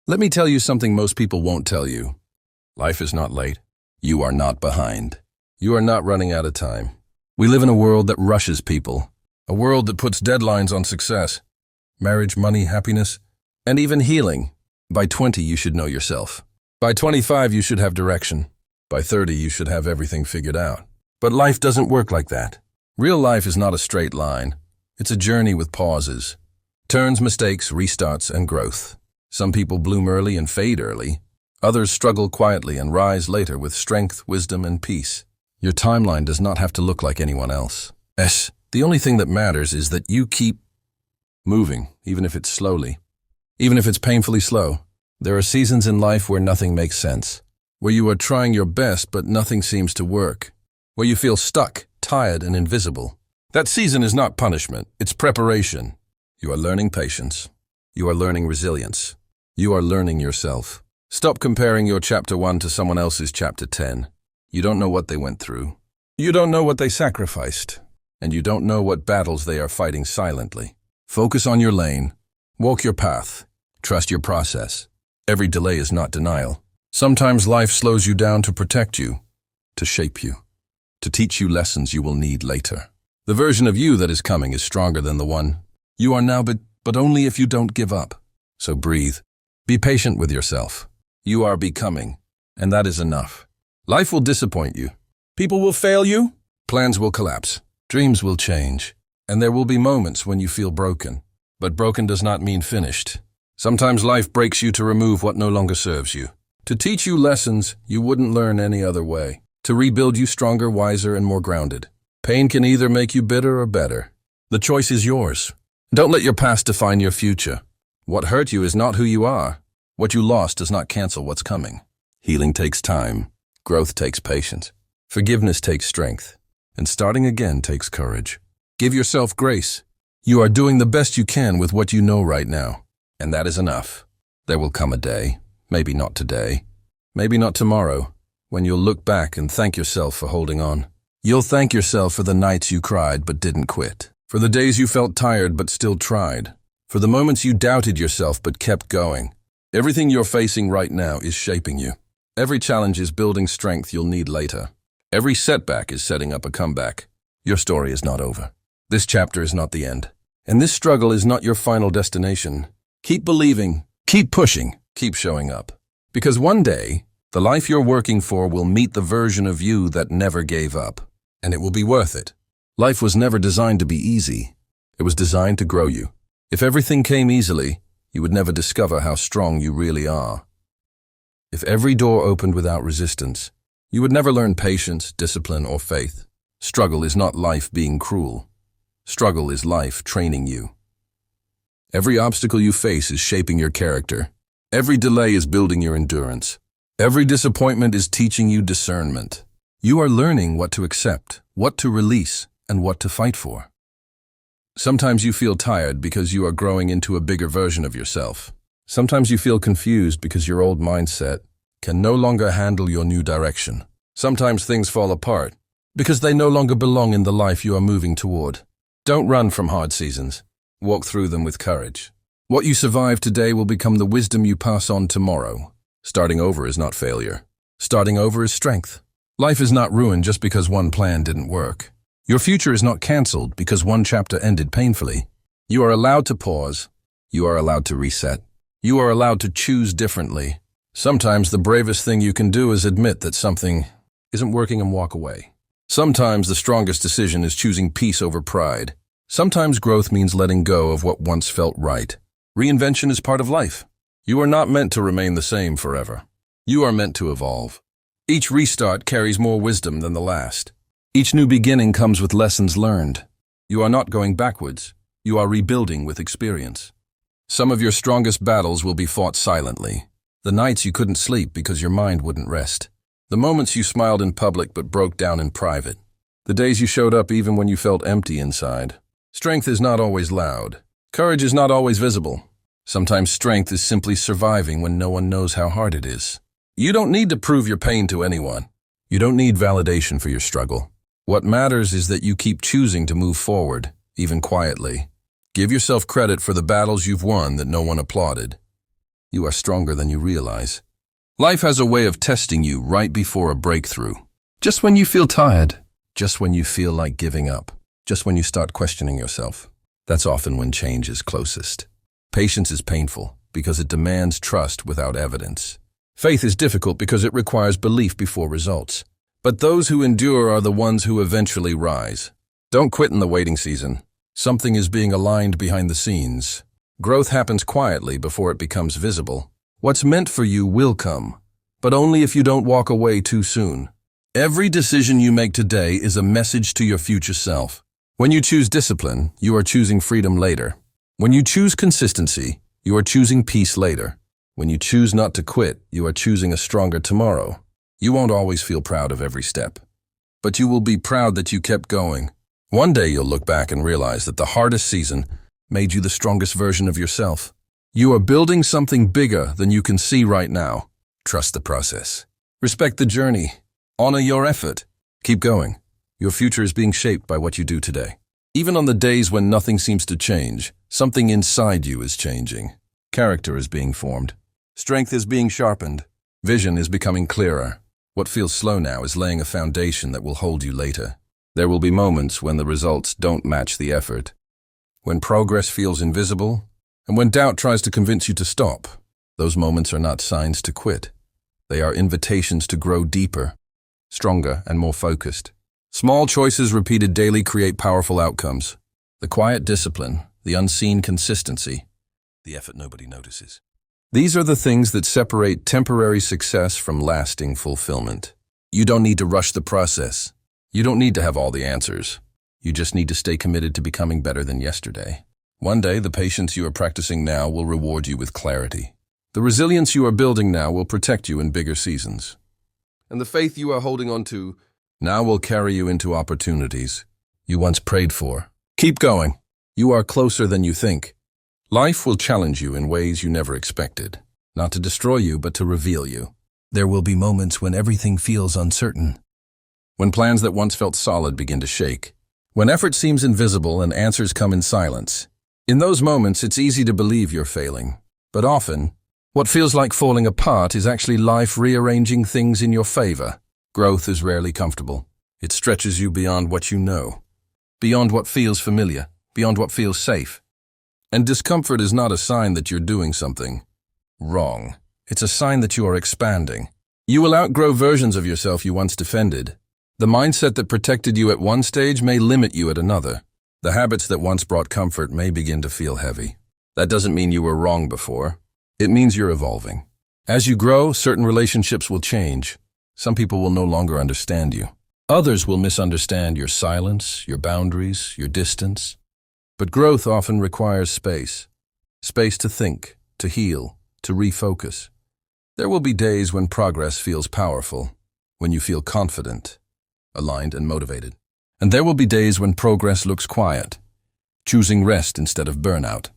Let me tell you something most people won't tell you. Life is not late. You are not behind. You are not running out of time. We live in a world that rushes people, a world that puts deadlines on success, marriage, money, happiness, and even healing. By 20, you should know yourself. By 25, you should have direction. By 30, you should have everything figured out. But life doesn't work like that. Real life is not a straight line. It's a journey with pauses, turns, mistakes, restarts, and growth. Some people bloom early and fade early. Others struggle quietly and rise later with strength, wisdom, and peace. Your timeline does not have to look like anyone else. The only thing that matters is that you keep moving, even if it's slowly, even if it's painfully slow. There are seasons in life where nothing makes sense, where you are trying your best but nothing seems to work, where you feel stuck, tired, and invisible. That season is not punishment, it's preparation. You are learning patience. You are learning resilience. You are learning yourself. Stop comparing your chapter 1 to someone else's chapter 10. You don't know what they went through. You don't know what they sacrificed. And you don't know what battles they are fighting silently. Focus on your lane. Walk your path. Trust your process. Every delay is not denial. Sometimes life slows you down to protect you, to shape you, to teach you lessons you will need later. The version of you that is coming is stronger than the one you are now, but only if you don't give up. So breathe. Be patient with yourself. You are becoming, and that is enough. Life will disappoint you. People will fail you. Plans will collapse. Dreams will change. And there will be moments when you feel broken. But broken does not mean finished. Sometimes life breaks you to remove what no longer serves you, to teach you lessons you wouldn't learn any other way, to rebuild you stronger, wiser, and more grounded. Pain can either make you bitter or better. The choice is yours. Don't let your past define your future. What hurt you is not who you are. What you lost does not cancel what's coming. Healing takes time. Growth takes patience. Forgiveness takes strength. And starting again takes courage. Give yourself grace. You are doing the best you can with what you know right now. And that is enough. There will come a day, maybe not today, maybe not tomorrow, when you'll look back and thank yourself for holding on. You'll thank yourself for the nights you cried but didn't quit, for the days you felt tired but still tried, for the moments you doubted yourself but kept going. Everything you're facing right now is shaping you. Every challenge is building strength you'll need later. Every setback is setting up a comeback. Your story is not over. This chapter is not the end. And this struggle is not your final destination. Keep believing, keep pushing, keep showing up. Because one day, the life you're working for will meet the version of you that never gave up. And it will be worth it. Life was never designed to be easy. It was designed to grow you. If everything came easily, you would never discover how strong you really are. If every door opened without resistance, you would never learn patience, discipline, or faith. Struggle is not life being cruel. Struggle is life training you. Every obstacle you face is shaping your character. Every delay is building your endurance. Every disappointment is teaching you discernment. You are learning what to accept, what to release, and what to fight for. Sometimes you feel tired because you are growing into a bigger version of yourself. Sometimes you feel confused because your old mindset can no longer handle your new direction. Sometimes things fall apart because they no longer belong in the life you are moving toward. Don't run from hard seasons. Walk through them with courage. What you survive today will become the wisdom you pass on tomorrow. Starting over is not failure. Starting over is strength. Life is not ruined just because one plan didn't work. Your future is not canceled because one chapter ended painfully. You are allowed to pause. You are allowed to reset. You are allowed to choose differently. Sometimes the bravest thing you can do is admit that something isn't working and walk away. Sometimes the strongest decision is choosing peace over pride. Sometimes growth means letting go of what once felt right. Reinvention is part of life. You are not meant to remain the same forever. You are meant to evolve. Each restart carries more wisdom than the last. Each new beginning comes with lessons learned. You are not going backwards. You are rebuilding with experience. Some of your strongest battles will be fought silently. The nights you couldn't sleep because your mind wouldn't rest. The moments you smiled in public but broke down in private. The days you showed up even when you felt empty inside. Strength is not always loud. Courage is not always visible. Sometimes strength is simply surviving when no one knows how hard it is. You don't need to prove your pain to anyone. You don't need validation for your struggle. What matters is that you keep choosing to move forward, even quietly. Give yourself credit for the battles you've won that no one applauded. you are stronger than you realize. Life has a way of testing you right before a breakthrough. Just when you feel tired, just when you feel like giving up, just when you start questioning yourself. That's often when change is closest. Patience is painful because it demands trust without evidence. Faith is difficult because it requires belief before results. But those who endure are the ones who eventually rise. Don't quit in the waiting season. Something is being aligned behind the scenes. Growth happens quietly before it becomes visible. What's meant for you will come, but only if you don't walk away too soon. Every decision you make today is a message to your future self. When you choose discipline, you are choosing freedom later. When you choose consistency, you are choosing peace later. When you choose not to quit, you are choosing a stronger tomorrow. You won't always feel proud of every step, but you will be proud that you kept going. One day you'll look back and realize that the hardest season made you the strongest version of yourself. You are building something bigger than you can see right now. Trust the process. Respect the journey. Honor your effort. Keep going. Your future is being shaped by what you do today. Even on the days when nothing seems to change, something inside you is changing. Character is being formed. Strength is being sharpened. Vision is becoming clearer. What feels slow now is laying a foundation that will hold you later. There will be moments when the results don't match the effort, when progress feels invisible, and when doubt tries to convince you to stop. Those moments are not signs to quit. They are invitations to grow deeper, stronger, and more focused. Small choices repeated daily create powerful outcomes. The quiet discipline, the unseen consistency, the effort nobody notices. These are the things that separate temporary success from lasting fulfillment. You don't need to rush the process. You don't need to have all the answers. You just need to stay committed to becoming better than yesterday. One day, the patience you are practicing now will reward you with clarity. The resilience you are building now will protect you in bigger seasons. And the faith you are holding on to now will carry you into opportunities you once prayed for. Keep going. You are closer than you think. Life will challenge you in ways you never expected, not to destroy you, but to reveal you. There will be moments when everything feels uncertain, when plans that once felt solid begin to shake, when effort seems invisible and answers come in silence. In those moments, it's easy to believe you're failing, but often, what feels like falling apart is actually life rearranging things in your favor. Growth is rarely comfortable. It stretches you beyond what you know, beyond what feels familiar, beyond what feels safe. And discomfort is not a sign that you're doing something wrong. It's a sign that you are expanding. You will outgrow versions of yourself you once defended. The mindset that protected you at one stage may limit you at another. The habits that once brought comfort may begin to feel heavy. That doesn't mean you were wrong before. It means you're evolving. As you grow, certain relationships will change. Some people will no longer understand you. Others will misunderstand your silence, your boundaries, your distance. But growth often requires space. Space to think, to heal, to refocus. There will be days when progress feels powerful, when you feel confident, aligned, and motivated. And there will be days when progress looks quiet, choosing rest instead of burnout,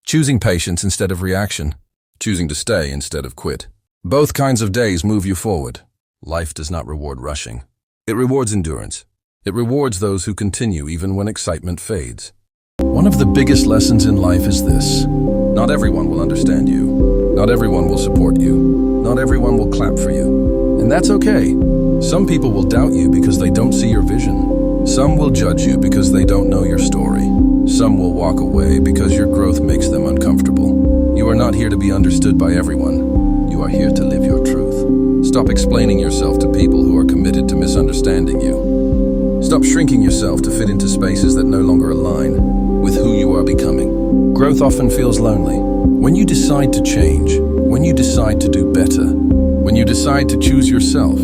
choosing patience instead of reaction, choosing to stay instead of quit. Both kinds of days move you forward. Life does not reward rushing. It rewards endurance. It rewards those who continue even when excitement fades. One of the biggest lessons in life is this: not everyone will understand you. Not everyone will support you. Not everyone will clap for you. And that's okay. Some people will doubt you because they don't see your vision. Some will judge you because they don't know your story. Some will walk away because your growth makes them uncomfortable. You are not here to be understood by everyone. You are here to live your truth. Stop explaining yourself to people who are committed to misunderstanding you. Stop shrinking yourself to fit into spaces that no longer align with who you are becoming. Growth often feels lonely. When you decide to change, when you decide to do better, when you decide to choose yourself,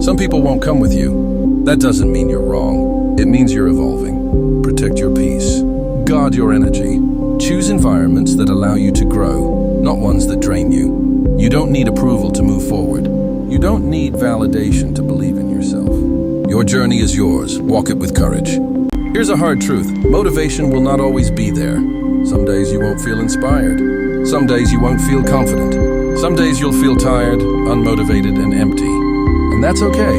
some people won't come with you. That doesn't mean you're wrong. It means you're evolving. Protect your peace. Guard your energy. Choose environments that allow you to grow, not ones that drain you. You don't need approval to move forward. You don't need validation to believe in yourself. Your journey is yours. Walk it with courage. Here's a hard truth. Motivation will not always be there. Some days you won't feel inspired. Some days you won't feel confident. Some days you'll feel tired, unmotivated, and empty. And that's okay.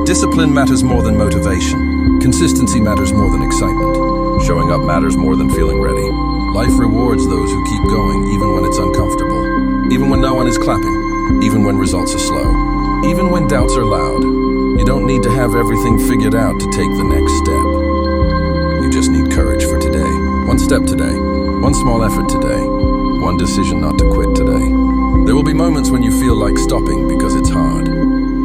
Discipline matters more than motivation. Consistency matters more than excitement. Showing up matters more than feeling ready. Life rewards those who keep going even when it's uncomfortable. even when no one is clapping, even when results are slow, even when doubts are loud. You don't need to have everything figured out to take the next step. You just need courage for today. One step today, one small effort today, one decision not to quit today. There will be moments when you feel like stopping because it's hard.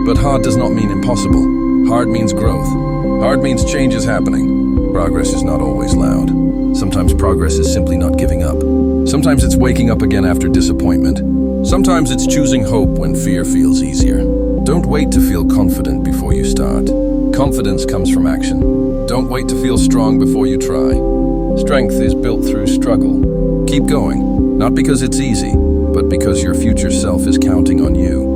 But hard does not mean impossible. Hard means growth. Hard means change is happening. Progress is not always loud. Sometimes progress is simply not giving up. Sometimes it's waking up again after disappointment. Sometimes it's choosing hope when fear feels easier. Don't wait to feel confident before you start. Confidence comes from action. Don't wait to feel strong before you try. Strength is built through struggle. Keep going, not because it's easy, but because your future self is counting on you.